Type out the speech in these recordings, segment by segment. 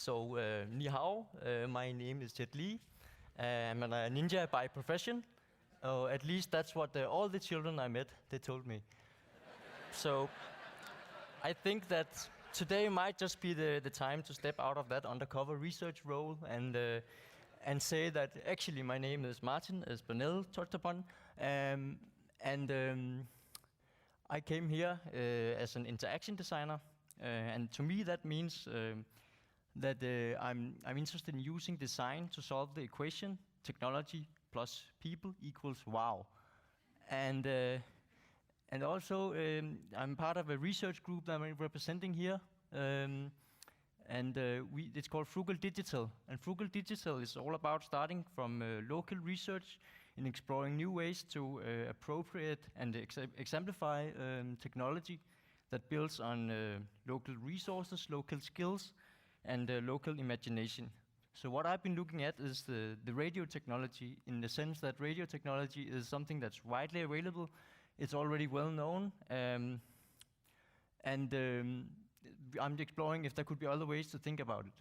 Ni hao, my name is Jet Li. I'm a ninja by profession. At least that's what all the children I met, they told me. So I think that today might just be the time to step out of that undercover research role and say that actually my name is Martin, as Bernelle touched upon. I came here as an interaction designer. And to me that means that I'm interested in using design to solve the equation technology plus people equals wow. And also I'm part of a research group that I'm representing here. It's called Frugal Digital. And Frugal Digital is all about starting from local research and exploring new ways to appropriate and exemplify technology that builds on local resources, local skills, and local imagination. So what I've been looking at is the radio technology, in the sense that radio technology is something that's widely available. It's already well known. I'm exploring if there could be other ways to think about it.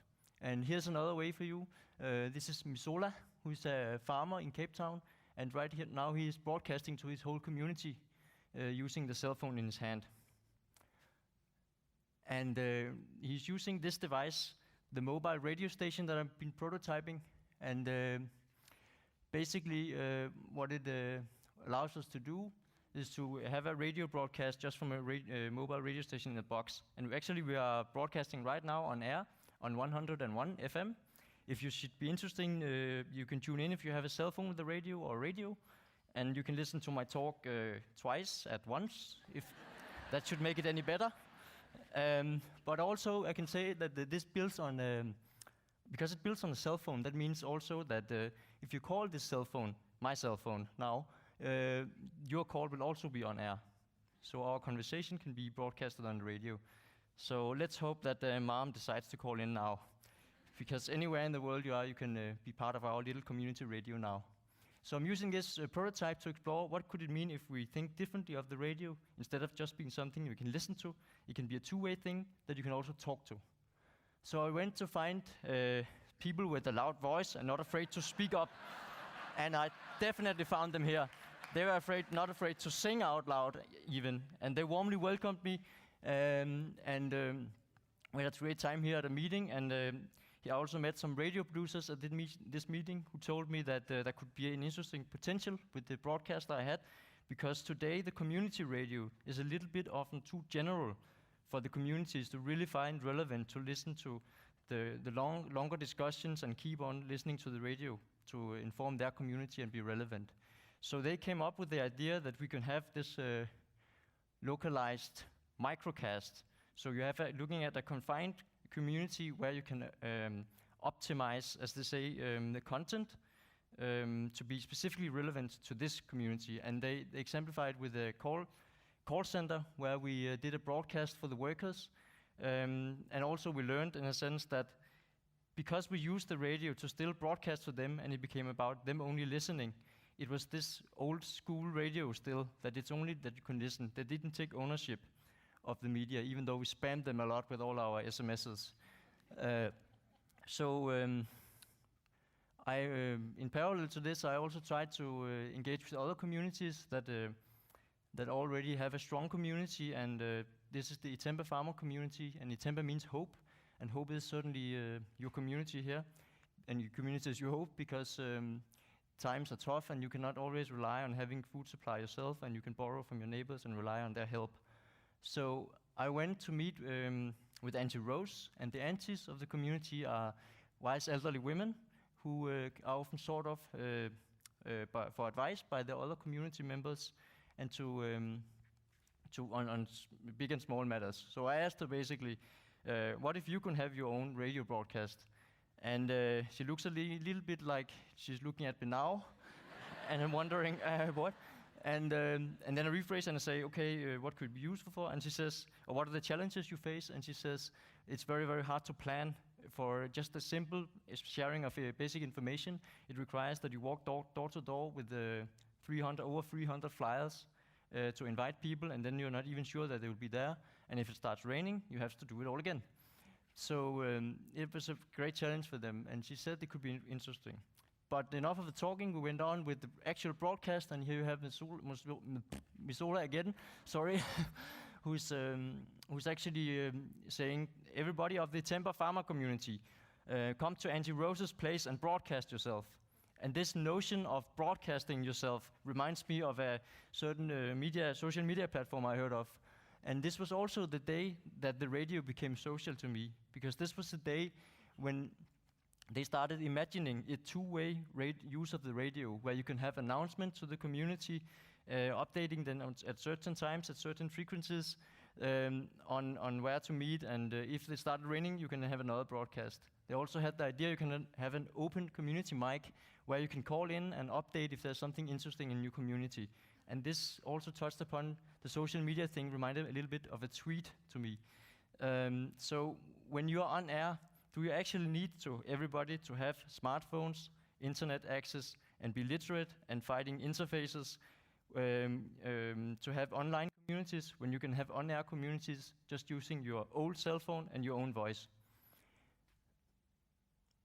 And here's another way for you. This is Misola, who's a farmer in Cape Town. And right here now he is broadcasting to his whole community using the cell phone in his hand. And he's using this device, the mobile radio station that I've been prototyping. And basically what it allows us to do is to have a radio broadcast just from a mobile radio station in a box. And we are broadcasting right now on air on 101 FM. If you should be interested, you can tune in if you have a cell phone with a radio. And you can listen to my talk twice at once, if that should make it any better. But also I can say that this builds on, because it builds on a cell phone, that means also that if you call this cell phone, my cell phone now, your call will also be on air. So our conversation can be broadcasted on the radio. So let's hope that Mom decides to call in now. Because anywhere in the world you are, you can be part of our little community radio now. So I'm using this prototype to explore what could it mean if we think differently of the radio. Instead of just being something you can listen to, it can be a two-way thing that you can also talk to. So I went to find people with a loud voice and not afraid to speak up. And I definitely found them here. They were not afraid to sing out loud even. And they warmly welcomed me. We had a great time here at a meeting. And I also met some radio producers at this meeting who told me that there could be an interesting potential with the broadcast I had, because today the community radio is a little bit often too general for the communities to really find relevant to listen to the longer discussions and keep on listening to the radio to inform their community and be relevant. So they came up with the idea that we can have this localized microcast. So you have looking at a confined community where you can optimize, as they say, the content to be specifically relevant to this community. And they exemplified with a call center where we did a broadcast for the workers. And also we learned in a sense that because we used the radio to still broadcast to them and it became about them only listening, it was this old school radio still, that it's only that you can listen. They didn't take ownership of the media, even though we spammed them a lot with all our SMSs. In parallel to this, I also tried to engage with other communities that already have a strong community, and this is the Itembe farmer community, and Itembe means hope, and hope is certainly your community here, and your community is your hope, because times are tough and you cannot always rely on having food supply yourself, and you can borrow from your neighbors and rely on their help. So I went to meet with Auntie Rose, and the aunties of the community are wise elderly women who are often sought of for advice by the other community members and on big and small matters. So I asked her basically, what if you can have your own radio broadcast? And she looks a little bit like she's looking at me now, and I'm wondering, what? And then I rephrase and I say, okay, what could be useful for? And she says, or what are the challenges you face? And she says, it's very, very hard to plan for just a simple sharing of basic information. It requires that you walk door to door with over 300 flyers to invite people, and then you're not even sure that they will be there. And if it starts raining, you have to do it all again. So it was a great challenge for them, and she said it could be interesting. But enough of the talking, we went on with the actual broadcast, and here you have Misola again, sorry, who's actually saying, everybody of the Temper Pharma community, come to Auntie Rose's place and broadcast yourself. And this notion of broadcasting yourself reminds me of a certain social media platform I heard of. And this was also the day that the radio became social to me, because this was the day when they started imagining a two-way use of the radio, where you can have announcements to the community, updating them at certain times, at certain frequencies, on where to meet, and if they started raining, you can have another broadcast. They also had the idea you can have an open community mic, where you can call in and update if there's something interesting in your community. And this also touched upon the social media thing, reminded a little bit of a tweet to me. So when you're on air, do you actually need everybody to have smartphones, internet access, and be literate and fighting interfaces to have online communities when you can have on-air communities just using your old cell phone and your own voice?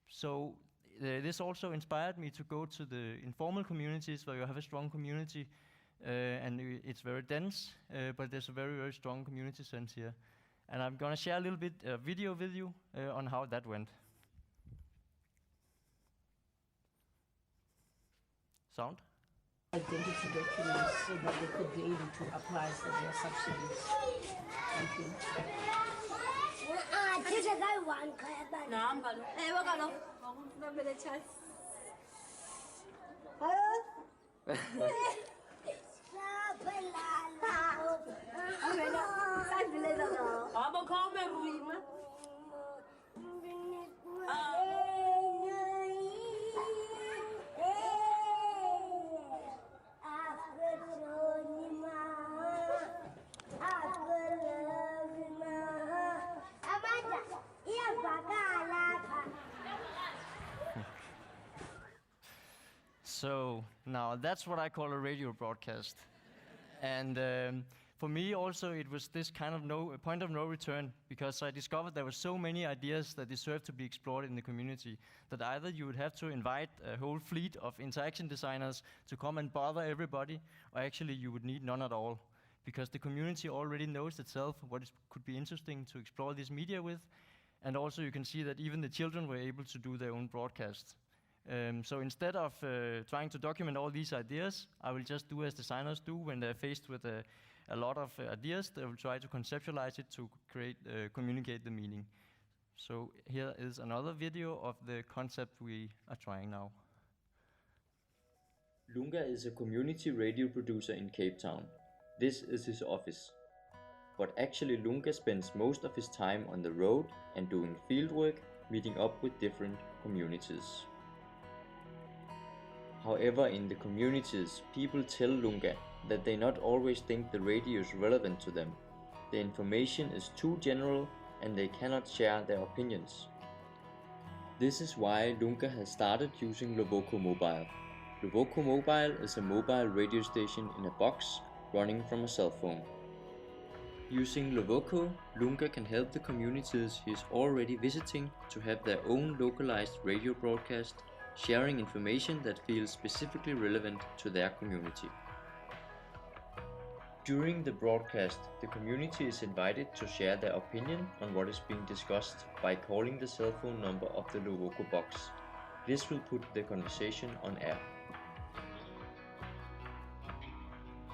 So this also inspired me to go to the informal communities where you have a strong community, and it's very dense, but there's a very, very strong community sense here. And I'm going to share a little bit video with you on how that went. Sound? Identity documents so that they could be able to apply for their subsidies. Thank you. نعم قالوا ايوه قالوا نعمل تشات ابا كامل رويمه So now that's what I call a radio broadcast. And for me also it was this kind of point of no return, because I discovered there were so many ideas that deserved to be explored in the community, that either you would have to invite a whole fleet of interaction designers to come and bother everybody, or actually you would need none at all, because the community already knows itself what could be interesting to explore this media with. And also you can see that even the children were able to do their own broadcasts. So instead of trying to document all these ideas, I will just do as designers do when they're faced with a lot of ideas. They will try to conceptualize it to communicate the meaning. So here is another video of the concept we are trying now. Lunga is a community radio producer in Cape Town. This is his office. But actually Lunga spends most of his time on the road and doing fieldwork, meeting up with different communities. However, in the communities, people tell Lunga that they not always think the radio is relevant to them. The information is too general and they cannot share their opinions. This is why Lunga has started using Lovoko Mobile. Lovoko Mobile is a mobile radio station in a box running from a cell phone. Using Lovoko, Lunga can help the communities he is already visiting to have their own localized radio broadcast, sharing information that feels specifically relevant to their community. During the broadcast, the community is invited to share their opinion on what is being discussed by calling the cell phone number of the Lovoko box. This will put the conversation on air.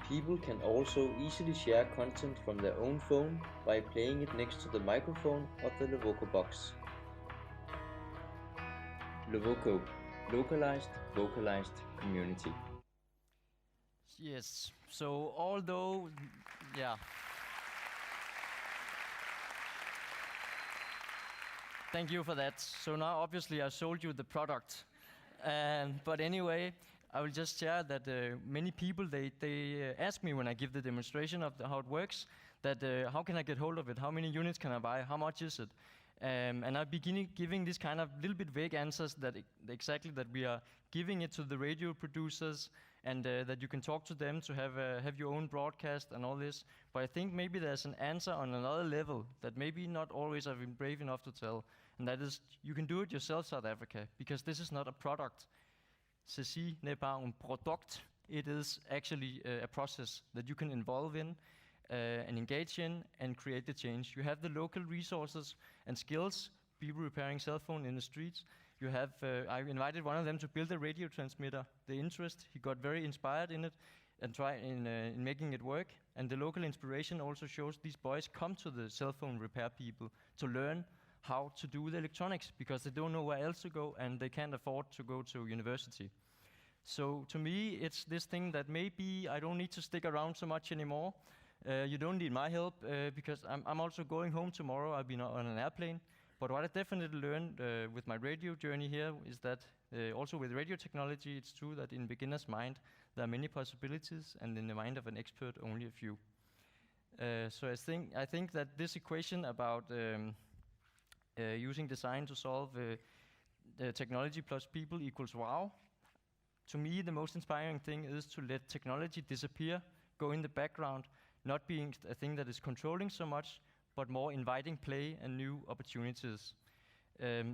People can also easily share content from their own phone by playing it next to the microphone of the Lovoko box. Lovoko. Localized, vocalized community. Yes, so although, yeah. Thank you for that. So now obviously I sold you the product. But anyway, I will just share that many people, they ask me when I give the demonstration of how it works, that how can I get hold of it? How many units can I buy? How much is it? And I begin giving this kind of little bit vague answers that exactly that we are giving it to the radio producers and that you can talk to them to have your own broadcast and all this. But I think maybe there's an answer on another level that maybe not always I've been brave enough to tell, and that is you can do it yourself, South Africa, because this is not a product. Ceci n'est pas un product. It is actually a process that you can involve in and engage in and create the change. You have the local resources and skills, people repairing cell phone in the streets. You have, I invited one of them to build a radio transmitter. The interest, he got very inspired in it and try in making it work. And the local inspiration also shows these boys come to the cell phone repair people to learn how to do the electronics because they don't know where else to go and they can't afford to go to university. So to me, it's this thing that maybe I don't need to stick around so much anymore. You don't need my help because I'm also going home tomorrow. I've been on an airplane. But what I definitely learned with my radio journey here is that also with radio technology, it's true that in beginner's mind, there are many possibilities, and in the mind of an expert, only a few. So I think that this equation about using design to solve technology plus people equals wow. To me, the most inspiring thing is to let technology disappear, go in the background, not being a thing that is controlling so much, but more inviting play and new opportunities.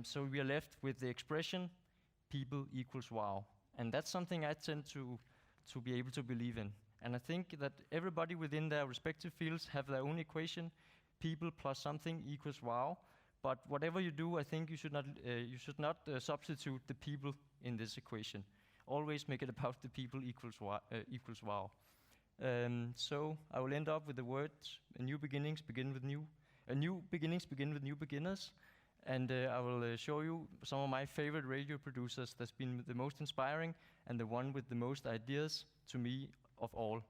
So we are left with the expression, people equals wow. And that's something I tend to be able to believe in. And I think that everybody within their respective fields have their own equation, people plus something equals wow. But whatever you do, I think you should not substitute the people in this equation. Always make it about the people equals wow. So I will end up with the words: new beginnings begin with new beginners. And I will show you some of my favorite radio producers that's been the most inspiring and the one with the most ideas to me of all.